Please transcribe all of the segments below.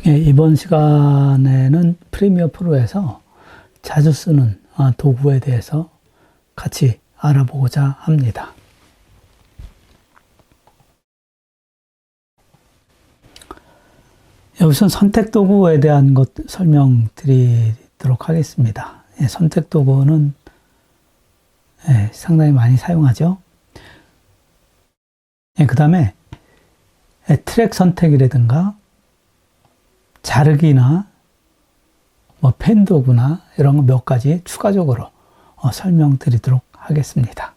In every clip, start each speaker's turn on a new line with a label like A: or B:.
A: 예, 이번 시간에는 프리미어 프로에서 자주 쓰는 도구에 대해서 같이 알아보고자 합니다. 우선 선택 도구에 대한 것 설명드리도록 하겠습니다. 예, 선택 도구는 상당히 많이 사용하죠. 그 다음에 트랙 선택이라든가 자르기나 펜 도구나 이런 거 몇 가지 추가적으로 설명드리도록 하겠습니다.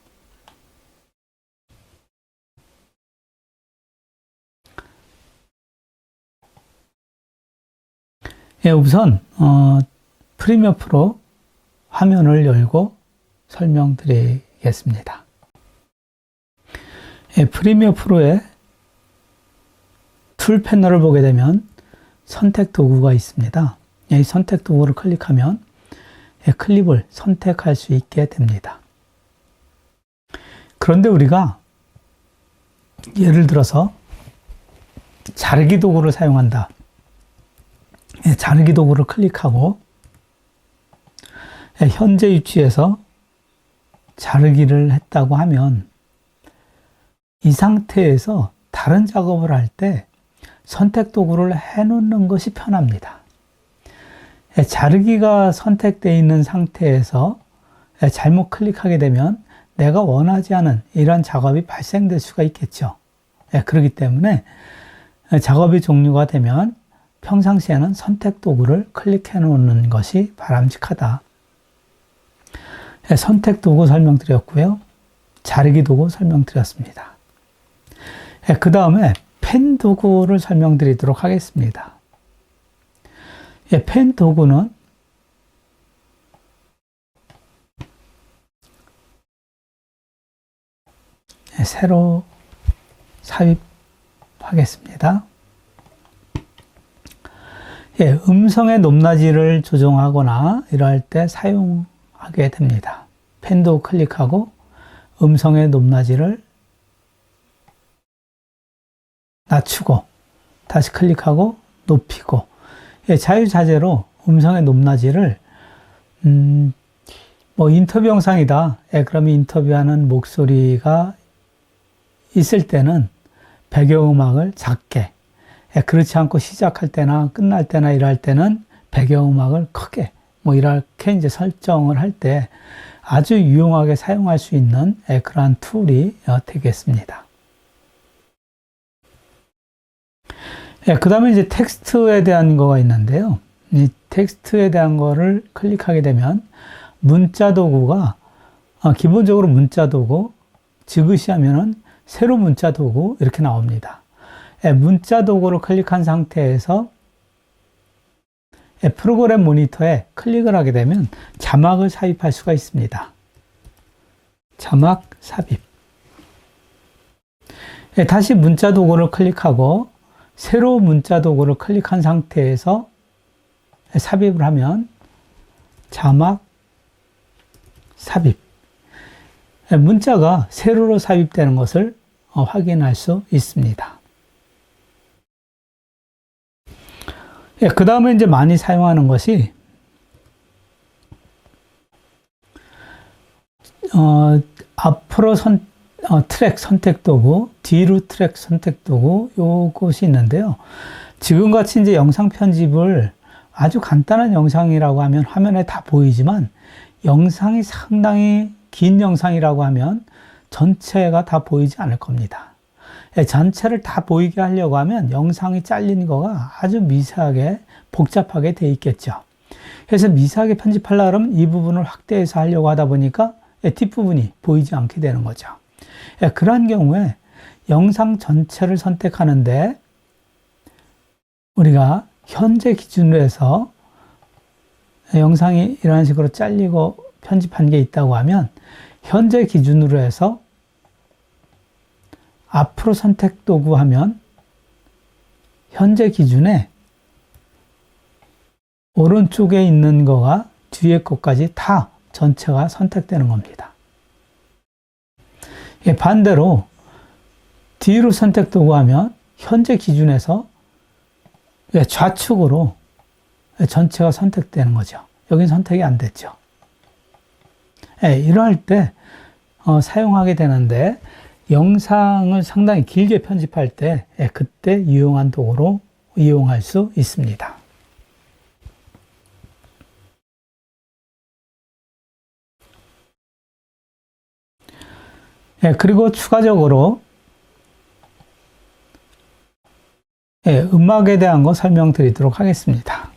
A: 우선 프리미어 프로 화면을 열고 설명드리겠습니다. 프리미어 프로의 툴 패널을 보게 되면 선택 도구가 있습니다. 이 선택 도구를 클릭하면 클립을 선택할 수 있게 됩니다. 그런데 우리가 예를 들어서 자르기 도구를 사용한다. 자르기 도구를 클릭하고 현재 위치에서 자르기를 했다고 하면 이 상태에서 다른 작업을 할 때 선택 도구를 해놓는 것이 편합니다. 자르기가 선택되어 있는 상태에서 잘못 클릭하게 되면 내가 원하지 않은 이런 작업이 발생될 수가 있겠죠. 그렇기 때문에 작업이 종료가 되면 평상시에는 선택 도구를 클릭해 놓는 것이 바람직하다. 선택 도구 설명드렸고요. 자르기 도구 설명드렸습니다. 그 다음에 펜 도구를 설명드리도록 하겠습니다. 펜 도구는 새로 삽입하겠습니다. 음성의 높낮이를 조정하거나 이럴 때 사용하게 됩니다. 펜 도구 클릭하고 음성의 높낮이를 낮추고 다시 클릭하고 높이고 자유자재로 음성의 높낮이를 인터뷰 영상이다. 그러면 인터뷰하는 목소리가 있을 때는 배경음악을 작게, 그렇지 않고 시작할 때나 끝날 때나 이럴 때는 배경음악을 크게 이렇게 이제 설정을 할 때 아주 유용하게 사용할 수 있는 그러한 툴이 되겠습니다. 그 다음에 이제 텍스트에 대한 거가 있는데요. 이 텍스트에 대한 거를 클릭하게 되면 문자 도구가 기본적으로 문자 도구, 지그시 하면은 세로 문자 도구 이렇게 나옵니다. 문자 도구를 클릭한 상태에서 프로그램 모니터에 클릭을 하게 되면 자막을 삽입할 수가 있습니다. 자막 삽입. 다시 문자 도구를 클릭하고 세로 문자 도구를 클릭한 상태에서 삽입을 하면 자막 삽입. 문자가 세로로 삽입되는 것을 확인할 수 있습니다. 그 다음에 이제 많이 사용하는 것이 앞으로 트랙 선택 도구, 뒤로 트랙 선택 도구, 요것이 있는데요. 지금같이 이제 영상 편집을 아주 간단한 영상이라고 하면 화면에 다 보이지만 영상이 상당히 긴 영상이라고 하면 전체가 다 보이지 않을 겁니다. 전체를 다 보이게 하려고 하면 영상이 잘린 거가 아주 미세하게 복잡하게 돼 있겠죠. 그래서 미세하게 편집하려고 하면 이 부분을 확대해서 하려고 하다 보니까 뒷부분이 보이지 않게 되는 거죠. 그러한 경우에 영상 전체를 선택하는데 우리가 현재 기준으로 해서 영상이 이런 식으로 잘리고 편집한 게 있다고 하면 현재 기준으로 해서 앞으로 선택 도구 하면 현재 기준에 오른쪽에 있는 거가 뒤에 것까지 다 전체가 선택되는 겁니다. 반대로 뒤로 선택 도구 하면 현재 기준에서 좌측으로 전체가 선택되는 거죠. 여긴 선택이 안 됐죠. 이러할 때 사용하게 되는데 영상을 상당히 길게 편집할 때 그때 유용한 도구로 이용할 수 있습니다. 그리고 추가적으로 음악에 대한 거 설명드리도록 하겠습니다.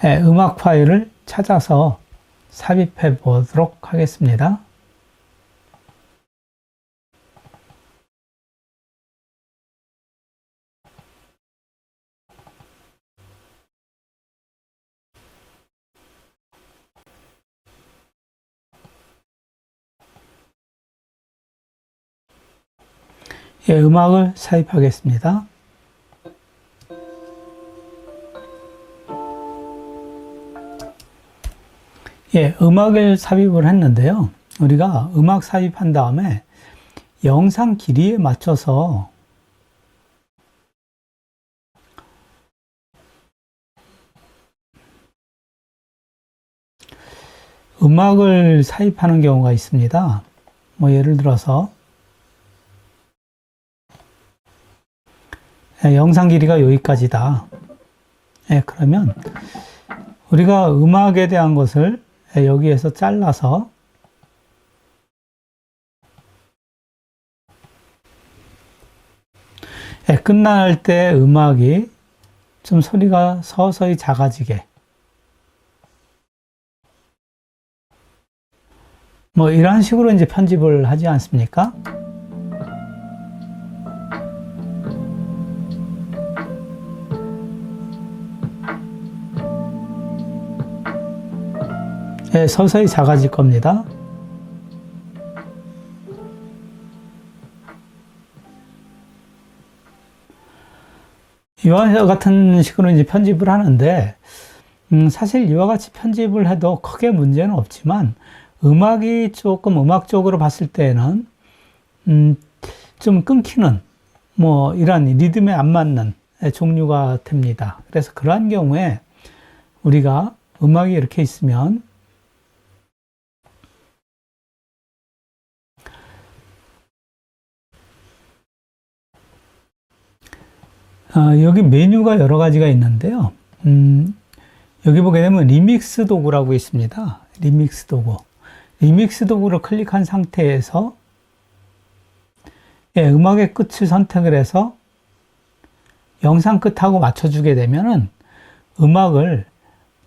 A: 음악 파일을 찾아서 삽입해 보도록 하겠습니다. 음악을 삽입하겠습니다. 음악을 삽입을 했는데요. 우리가 음악 삽입한 다음에 영상 길이에 맞춰서 음악을 삽입하는 경우가 있습니다. 예를 들어서 영상 길이가 여기까지다. 그러면 우리가 음악에 대한 것을 여기에서 잘라서 끝날 때 음악이 좀 소리가 서서히 작아지게 이런 식으로 이제 편집을 하지 않습니까? 서서히 작아질 겁니다. 이와 같은 식으로 이제 편집을 하는데, 사실 이와 같이 편집을 해도 크게 문제는 없지만, 음악이 조금 음악적으로 봤을 때는, 좀 끊기는, 이런 리듬에 안 맞는 종류가 됩니다. 그래서 그러한 경우에 우리가 음악이 이렇게 있으면, 여기 메뉴가 여러 가지가 있는데요. 여기 보게 되면 리믹스 도구라고 있습니다. 리믹스 도구. 리믹스 도구를 클릭한 상태에서 음악의 끝을 선택을 해서 영상 끝하고 맞춰주게 되면은 음악을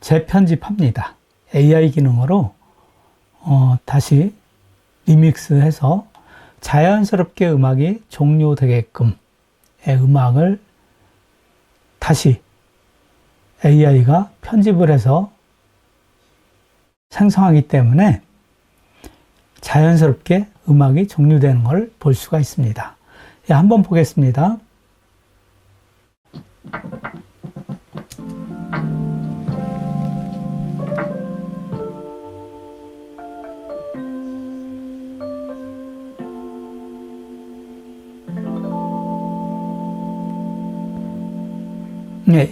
A: 재편집합니다. AI 기능으로 다시 리믹스해서 자연스럽게 음악이 종료되게끔 음악을 다시 AI가 편집을 해서 생성하기 때문에 자연스럽게 음악이 종료되는 걸 볼 수가 있습니다. 한번 보겠습니다.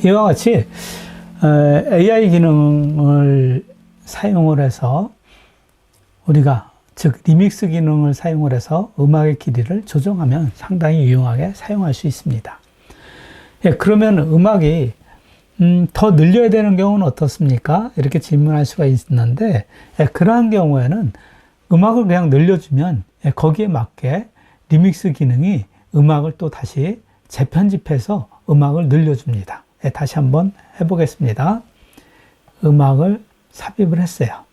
A: 이와 같이 AI 기능을 사용을 해서 우리가 즉 리믹스 기능을 사용을 해서 음악의 길이를 조정하면 상당히 유용하게 사용할 수 있습니다. 그러면 음악이 더 늘려야 되는 경우는 어떻습니까? 이렇게 질문할 수가 있는데 그러한 경우에는 음악을 그냥 늘려주면 거기에 맞게 리믹스 기능이 음악을 또 다시 재편집해서 음악을 늘려줍니다. 다시 한번 해보겠습니다. 음악을 삽입을 했어요.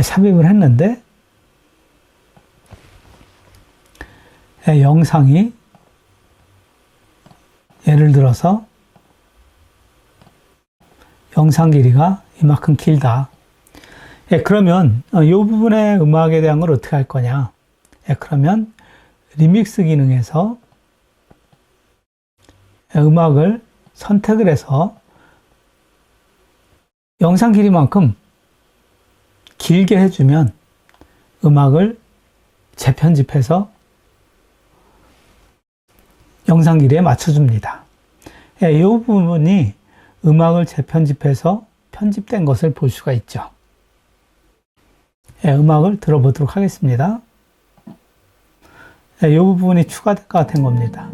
A: 삽입을 했는데 영상이 예를 들어서 영상 길이가 이만큼 길다. 그러면 이 부분의 음악에 대한 걸 어떻게 할 거냐? 그러면 리믹스 기능에서 음악을 선택을 해서 영상 길이만큼 길게 해주면 음악을 재편집해서 영상 길이에 맞춰줍니다. 이 부분이 음악을 재편집해서 편집된 것을 볼 수가 있죠. 음악을 들어보도록 하겠습니다. 이 부분이 추가된 겁니다.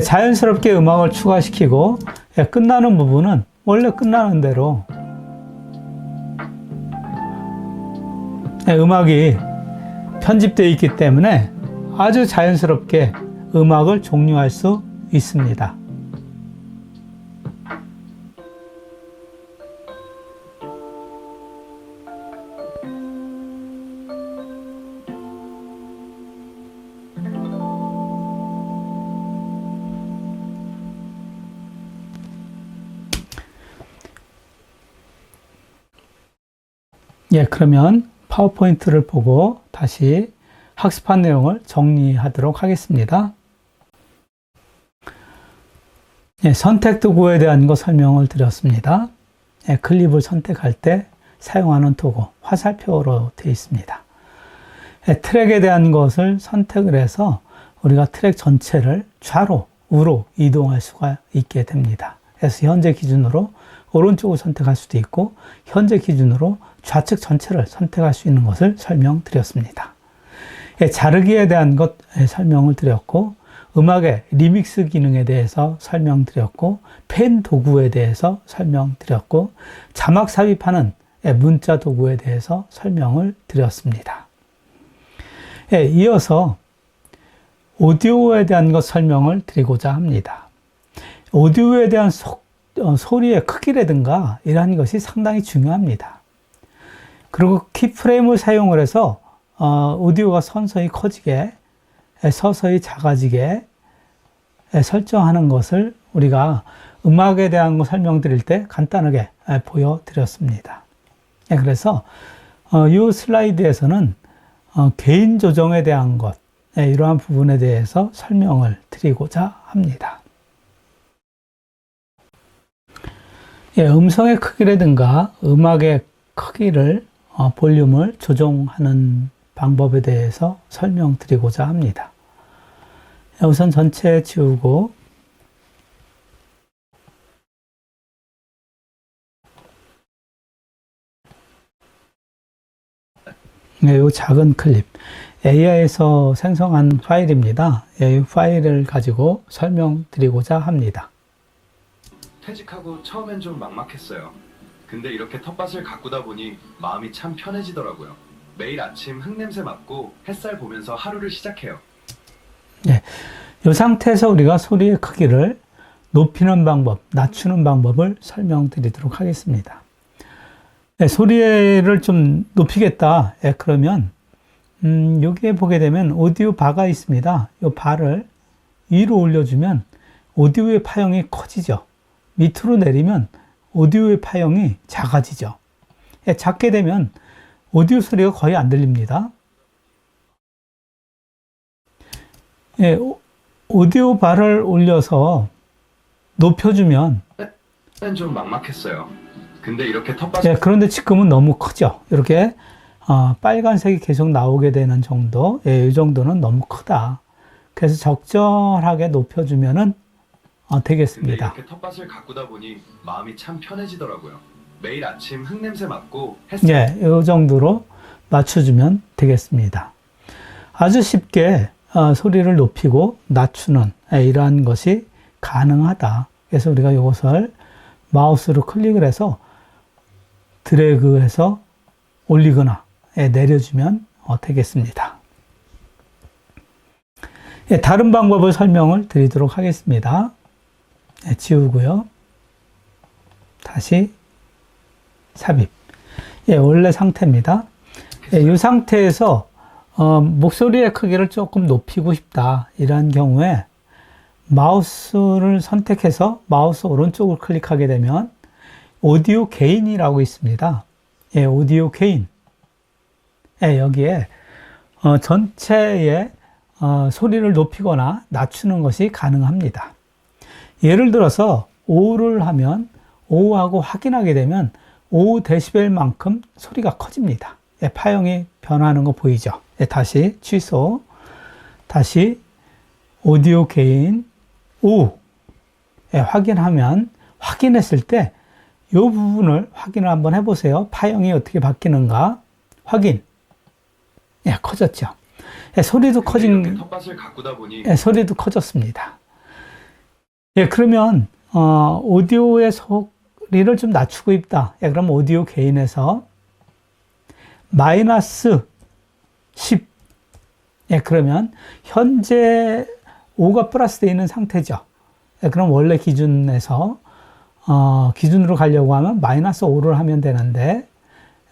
A: 자연스럽게 음악을 추가시키고 끝나는 부분은 원래 끝나는 대로 음악이 편집되어 있기 때문에 아주 자연스럽게 음악을 종료할 수 있습니다. 그러면 파워포인트를 보고 다시 학습한 내용을 정리하도록 하겠습니다. 선택 도구에 대한 거 설명을 드렸습니다. 클립을 선택할 때 사용하는 도구, 화살표로 되어 있습니다. 트랙에 대한 것을 선택을 해서 우리가 트랙 전체를 좌로, 우로 이동할 수가 있게 됩니다. 그래서 현재 기준으로 오른쪽을 선택할 수도 있고 현재 기준으로 좌측 전체를 선택할 수 있는 것을 설명드렸습니다. 자르기에 대한 것 설명을 드렸고 음악의 리믹스 기능에 대해서 설명드렸고 펜 도구에 대해서 설명드렸고 자막 삽입하는 문자 도구에 대해서 설명을 드렸습니다. 이어서 오디오에 대한 것 설명을 드리고자 합니다. 오디오에 대한 소리의 크기라든가 이러한 것이 상당히 중요합니다. 그리고 키프레임을 사용을 해서 오디오가 서서히 커지게 서서히 작아지게 설정하는 것을 우리가 음악에 대한 거 설명드릴 때 간단하게 보여드렸습니다. 그래서 이 슬라이드에서는 개인 조정에 대한 것 이러한 부분에 대해서 설명을 드리고자 합니다. 음성의 크기라든가 음악의 크기를 볼륨을 조정하는 방법에 대해서 설명드리고자 합니다. 우선 전체 지우고 이 작은 클립 AI에서 생성한 파일입니다. 이 파일을 가지고 설명드리고자 합니다.
B: 퇴직하고 처음엔 좀 막막했어요. 근데 이렇게 텃밭을 가꾸다 보니 마음이 참 편해지더라고요. 매일 아침 흙냄새 맡고 햇살 보면서 하루를 시작해요.
A: 이 상태에서 우리가 소리의 크기를 높이는 방법, 낮추는 방법을 설명드리도록 하겠습니다. 소리를 좀 높이겠다. 그러면 여기에 보게 되면 오디오 바가 있습니다. 이 바를 위로 올려주면 오디오의 파형이 커지죠. 밑으로 내리면 오디오의 파형이 작아지죠. 작게 되면 오디오 소리가 거의 안 들립니다. 오디오 바를 올려서 높여주면
B: 좀 막막했어요. 근데 이렇게 텃밭을
A: 그런데 지금은 너무 크죠. 이렇게 빨간색이 계속 나오게 되는 정도, 이 정도는 너무 크다. 그래서 적절하게 높여주면은 되겠습니다.
B: 이렇게 텃밭을 가꾸다 보니 마음이 참 편해지더라고요. 매일 아침 흙냄새 맡고 햇살
A: 이 정도로 맞춰주면 되겠습니다. 아주 쉽게 소리를 높이고 낮추는 이러한 것이 가능하다. 그래서 우리가 이것을 마우스로 클릭을 해서 드래그해서 올리거나 내려주면 되겠습니다. 다른 방법을 설명을 드리도록 하겠습니다. 지우고요. 다시 삽입. 원래 상태입니다. 이 상태에서 목소리의 크기를 조금 높이고 싶다. 이런 경우에 마우스를 선택해서 마우스 오른쪽을 클릭하게 되면 오디오 게인이라고 있습니다. 오디오 게인. 여기에 전체의 소리를 높이거나 낮추는 것이 가능합니다. 예를 들어서 5를 하면 5하고 확인하게 되면 5dB만큼 소리가 커집니다. 파형이 변하는 거 보이죠? 다시 취소. 다시 오디오 게인 5. 확인하면, 확인했을 때 이 부분을 확인을 한번 해보세요. 파형이 어떻게 바뀌는가. 확인. 커졌죠. 소리도
B: 이렇게 텃밭을 가꾸다 보니
A: 소리도 커졌습니다. 그러면 오디오의 소리를 좀 낮추고 있다. 그럼 오디오 게인에서 마이너스 10. 그러면 현재 5가 플러스 되어 있는 상태죠. 그럼 원래 기준에서 기준으로 가려고 하면 마이너스 5를 하면 되는데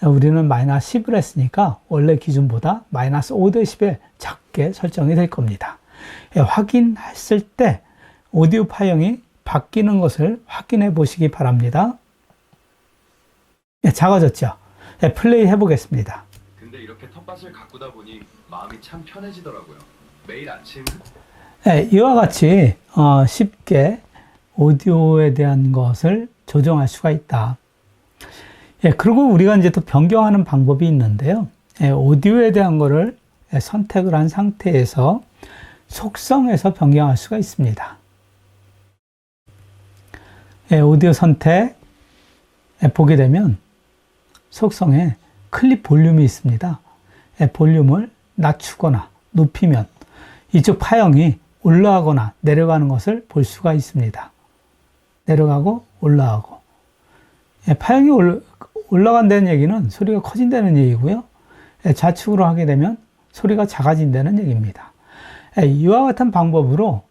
A: 우리는 마이너스 10을 했으니까 원래 기준보다 마이너스 5dB 작게 설정이 될 겁니다. 확인했을 때 오디오 파형이 바뀌는 것을 확인해 보시기 바랍니다. 작아졌죠? 플레이 해보겠습니다.
B: 근데 이렇게 텃밭을 가꾸다 보니 마음이 참 편해지더라고요. 매일 아침
A: 이와 같이 쉽게 오디오에 대한 것을 조정할 수가 있다. 그리고 우리가 이제 또 변경하는 방법이 있는데요. 오디오에 대한 거를 선택을 한 상태에서 속성에서 변경할 수가 있습니다. 오디오 선택 보게 되면 속성에 클립 볼륨이 있습니다. 볼륨을 낮추거나 높이면 이쪽 파형이 올라가거나 내려가는 것을 볼 수가 있습니다. 내려가고 올라가고. 파형이 올라간다는 얘기는 소리가 커진다는 얘기고요. 좌측으로 하게 되면 소리가 작아진다는 얘기입니다. 이와 같은 방법으로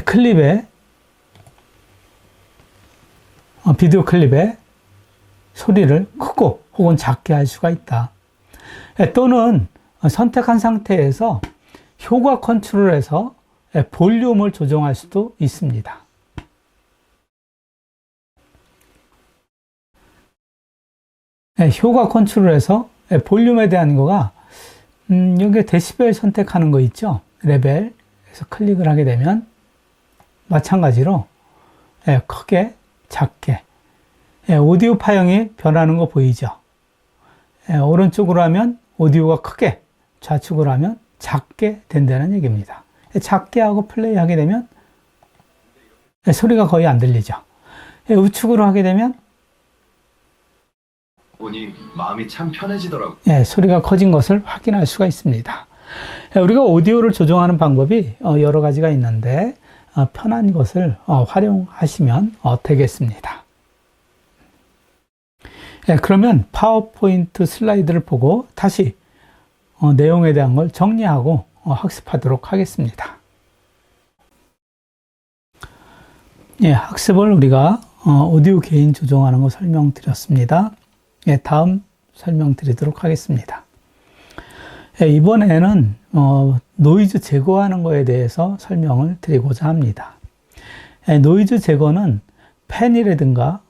A: 클립에 비디오 클립에 소리를 크고 혹은 작게 할 수가 있다. 또는 선택한 상태에서 효과 컨트롤에서 볼륨을 조정할 수도 있습니다. 효과 컨트롤에서 볼륨에 대한 거가 여기 데시벨 선택하는 거 있죠? 레벨에서 클릭을 하게 되면 마찬가지로 크게 작게 오디오 파형이 변하는 거 보이죠? 오른쪽으로 하면 오디오가 크게, 좌측으로 하면 작게 된다는 얘기입니다. 작게 하고 플레이 하게 되면 소리가 거의 안 들리죠. 우측으로 하게 되면
B: 보니 마음이 참 편해지더라고요.
A: 소리가 커진 것을 확인할 수가 있습니다. 우리가 오디오를 조정하는 방법이 여러 가지가 있는데 편한 것을 활용하시면 되겠습니다. 그러면 파워포인트 슬라이드를 보고 다시 내용에 대한 걸 정리하고 학습하도록 하겠습니다. 학습을 우리가 오디오 게인 조정하는 거 설명드렸습니다. 다음 설명드리도록 하겠습니다. 이번에는 노이즈 제거하는 거에 대해서 설명을 드리고자 합니다. 노이즈 제거는 팬이라든가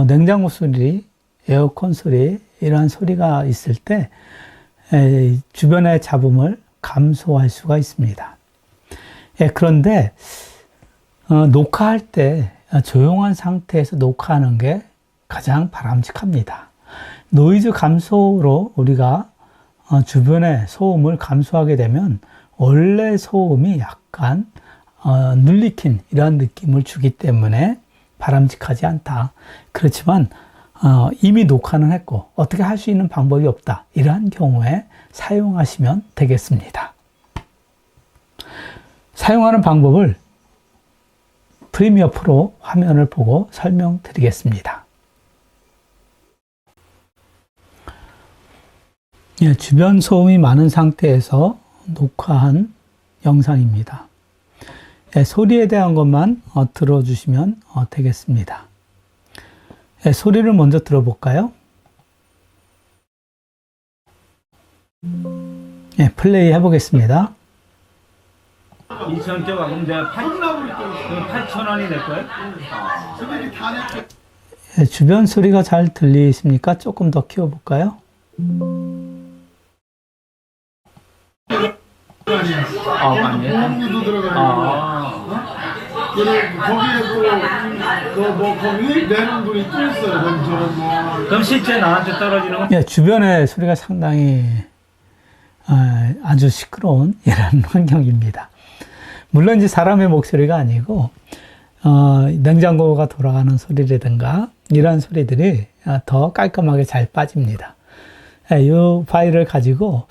A: 냉장고 소리, 에어컨 소리 이러한 소리가 있을 때 주변의 잡음을 감소할 수가 있습니다. 그런데 녹화할 때 조용한 상태에서 녹화하는 게 가장 바람직합니다. 노이즈 감소로 우리가 주변의 소음을 감소하게 되면 원래 소음이 약간 눌리킨 이러한 느낌을 주기 때문에 바람직하지 않다. 그렇지만 이미 녹화는 했고 어떻게 할 수 있는 방법이 없다. 이러한 경우에 사용하시면 되겠습니다. 사용하는 방법을 프리미어 프로 화면을 보고 설명드리겠습니다. 주변 소음이 많은 상태에서 녹화한 영상입니다. 소리에 대한 것만 들어주시면 되겠습니다. 소리를 먼저 들어볼까요? 플레이 해보겠습니다.
C: 2,000원 그럼 내가 8,000원이 될 거예요?
A: 주변 소리가 잘 들리십니까? 조금 더 키워볼까요?
C: 아니에요?
D: 그리고 거기에 또뭐 거기 내는 분이 또 있어요. 저런 뭐
C: 그럼 실제 나한테 떨어지는 건
A: 예, 주변의 소리가 상당히 아주 시끄러운 이런 환경입니다. 물론 이제 사람의 목소리가 아니고 냉장고가 돌아가는 소리라든가 이런 소리들이 더 깔끔하게 잘 빠집니다. 이 파일을 가지고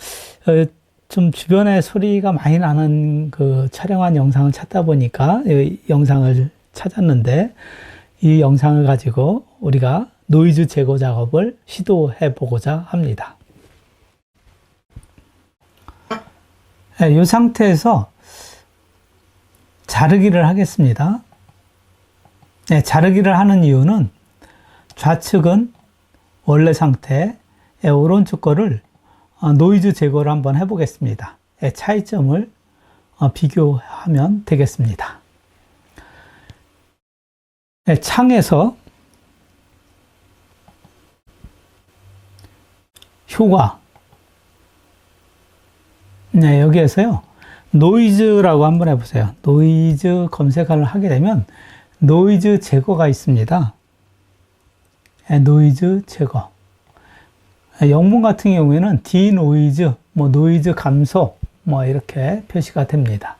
A: 좀 주변에 소리가 많이 나는 그 촬영한 영상을 찾다 보니까 이 영상을 찾았는데 이 영상을 가지고 우리가 노이즈 제거 작업을 시도해 보고자 합니다. 이 상태에서 자르기를 하겠습니다. 자르기를 하는 이유는 좌측은 원래 상태, 오른쪽 거를 노이즈 제거를 한번 해보겠습니다. 차이점을 비교하면 되겠습니다. 창에서 효과, 여기에서요 노이즈라고 한번 해보세요. 노이즈 검색을 하게 되면 노이즈 제거가 있습니다. 노이즈 제거. 영문 같은 경우에는 디노이즈, 뭐 노이즈 감소, 뭐 이렇게 표시가 됩니다.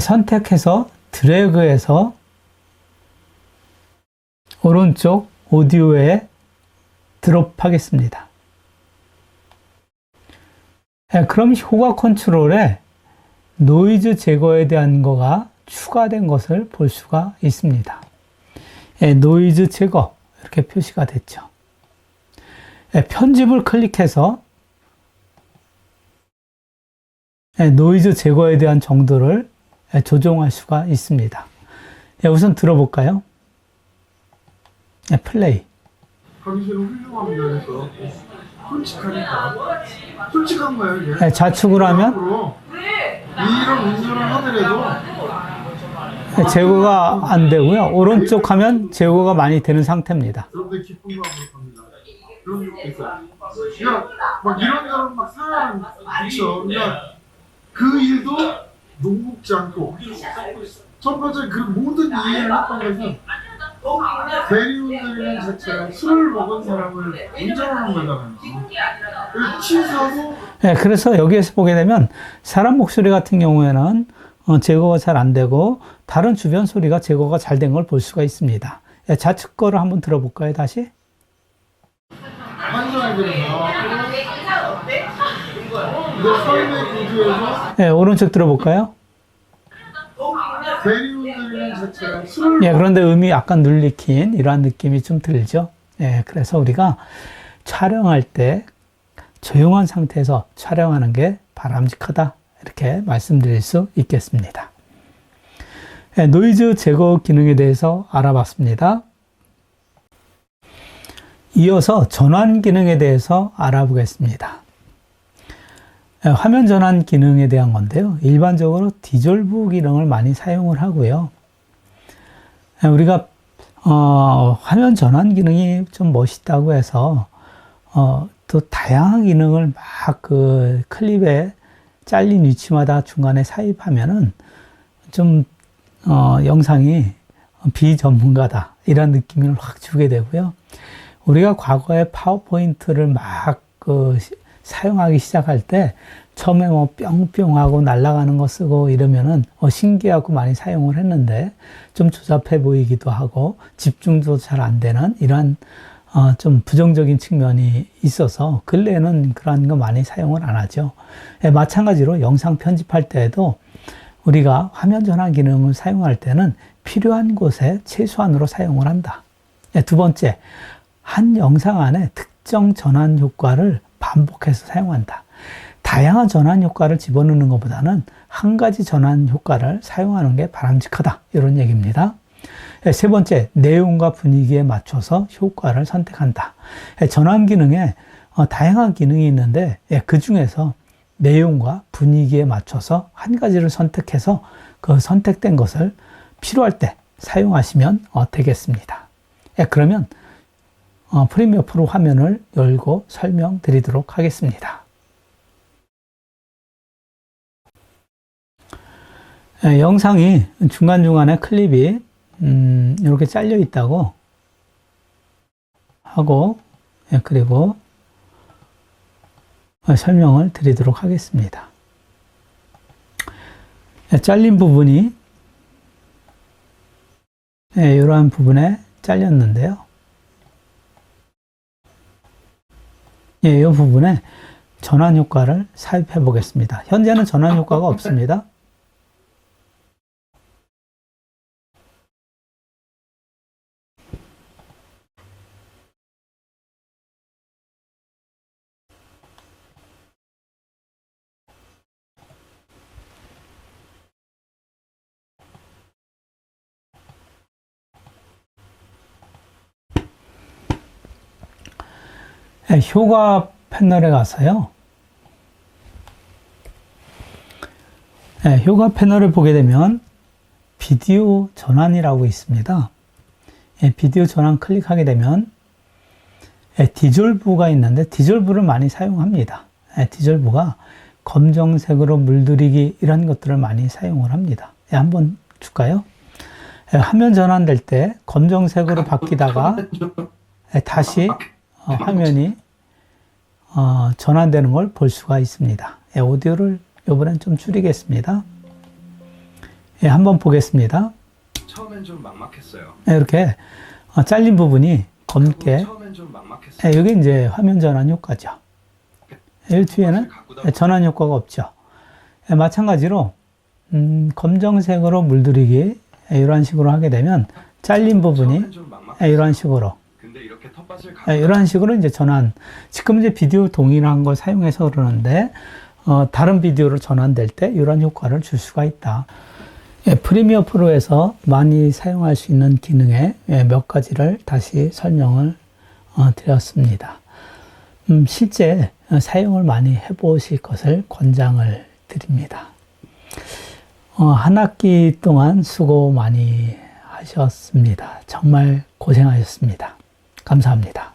A: 선택해서 드래그해서 오른쪽 오디오에 드롭하겠습니다. 그럼 효과 컨트롤에 노이즈 제거에 대한 거가 추가된 것을 볼 수가 있습니다. 노이즈 제거 이렇게 표시가 됐죠. 편집을 클릭해서 노이즈 제거에 대한 정도를 조정할 수가 있습니다. 우선 들어볼까요? 플레이.
D: 강의실은 훌륭합니다. 그래서 솔직하니까 솔직한 거예요. 이게.
A: 좌측으로 하면
D: 이런 운전을 하더라도
A: 제거가 안 되고요. 오른쪽 하면 제거가 많이 되는 상태입니다.
D: 여러분들 기쁜 마음으로 갑니다. 그런 적도 있어요. 그러니까 막 이런저런 막 사연 그렇죠. 그러니까 그 일도 녹록지 않고 첫 번째 그 모든 이해를 했던 것은 대리운전이라는 자체가 술을 먹은 사람을 운전하는 거잖아요. 그래서 취소하고
A: 그래서 여기에서 보게 되면 사람 목소리 같은 경우에는 제거가 잘 안 되고 다른 주변 소리가 제거가 잘 된 걸 볼 수가 있습니다. 좌측 거를 한번 들어볼까요, 다시?
D: 환전이 되면서 이거 삶의 구조에서
A: 오른쪽 들어볼까요?
D: 대리운전이라는 자체가 술을
A: 그런데 음이 약간 눌리킨 이러한 느낌이 좀 들죠. 그래서 우리가 촬영할 때 조용한 상태에서 촬영하는 게 바람직하다. 이렇게 말씀드릴 수 있겠습니다. 노이즈 제거 기능에 대해서 알아봤습니다. 이어서 전환 기능에 대해서 알아보겠습니다. 화면 전환 기능에 대한 건데요. 일반적으로 디졸브 기능을 많이 사용을 하고요. 우리가 화면 전환 기능이 좀 멋있다고 해서 또 다양한 기능을 막 그 클립에 잘린 위치마다 중간에 삽입하면은 좀 영상이 비전문가다 이런 느낌을 확 주게 되고요. 우리가 과거에 파워포인트를 막 사용하기 시작할 때 처음에 뭐 뿅뿅하고 날아가는 거 쓰고 이러면은 신기하고 많이 사용을 했는데 좀 조잡해 보이기도 하고 집중도 잘 안 되는 이런 좀 부정적인 측면이 있어서 근래에는 그런 거 많이 사용을 안 하죠. 마찬가지로 영상 편집할 때에도 우리가 화면 전환 기능을 사용할 때는 필요한 곳에 최소한으로 사용을 한다. 두 번째, 한 영상 안에 특정 전환 효과를 반복해서 사용한다. 다양한 전환 효과를 집어넣는 것보다는 한 가지 전환 효과를 사용하는 게 바람직하다. 이런 얘기입니다. 세 번째, 내용과 분위기에 맞춰서 효과를 선택한다. 전환 기능에 다양한 기능이 있는데 그 중에서 내용과 분위기에 맞춰서 한 가지를 선택해서 그 선택된 것을 필요할 때 사용하시면 되겠습니다. 그러면 프리미어 프로 화면을 열고 설명드리도록 하겠습니다. 영상이 중간중간에 클립이 이렇게 잘려 있다고 하고, 그리고 설명을 드리도록 하겠습니다. 잘린 부분이 이러한 부분에 잘렸는데요. 이 부분에 전환 효과를 삽입해 보겠습니다. 현재는 전환 효과가 없습니다. 효과 패널에 가서요. 효과 패널을 보게 되면 비디오 전환이라고 있습니다. 비디오 전환 클릭하게 되면 디졸브가 있는데 디졸브를 많이 사용합니다. 디졸브가 검정색으로 물들이기 이런 것들을 많이 사용을 합니다. 한번 줄까요? 화면 전환될 때 검정색으로 바뀌다가 다시 화면이 전환되는 걸 볼 수가 있습니다. 오디오를 이번엔 좀 줄이겠습니다. 한번 보겠습니다.
B: 처음엔 좀 막막했어요.
A: 이렇게 잘린 부분이 검게,
B: 처음엔 좀 막막했어요.
A: 이게 이제 화면 전환 효과죠. 이 뒤에는 전환 효과가 없죠. 마찬가지로 검정색으로 물들이기 이런 식으로 하게 되면 잘린 부분이 이런 식으로 이런 식으로 이제 전환. 지금 이제 비디오 동일한 걸 사용해서 그러는데 다른 비디오로 전환될 때 이런 효과를 줄 수가 있다. 프리미어 프로에서 많이 사용할 수 있는 기능의 몇 가지를 다시 설명을 드렸습니다. 실제 사용을 많이 해보실 것을 권장을 드립니다. 한 학기 동안 수고 많이 하셨습니다. 정말 고생하셨습니다. 감사합니다.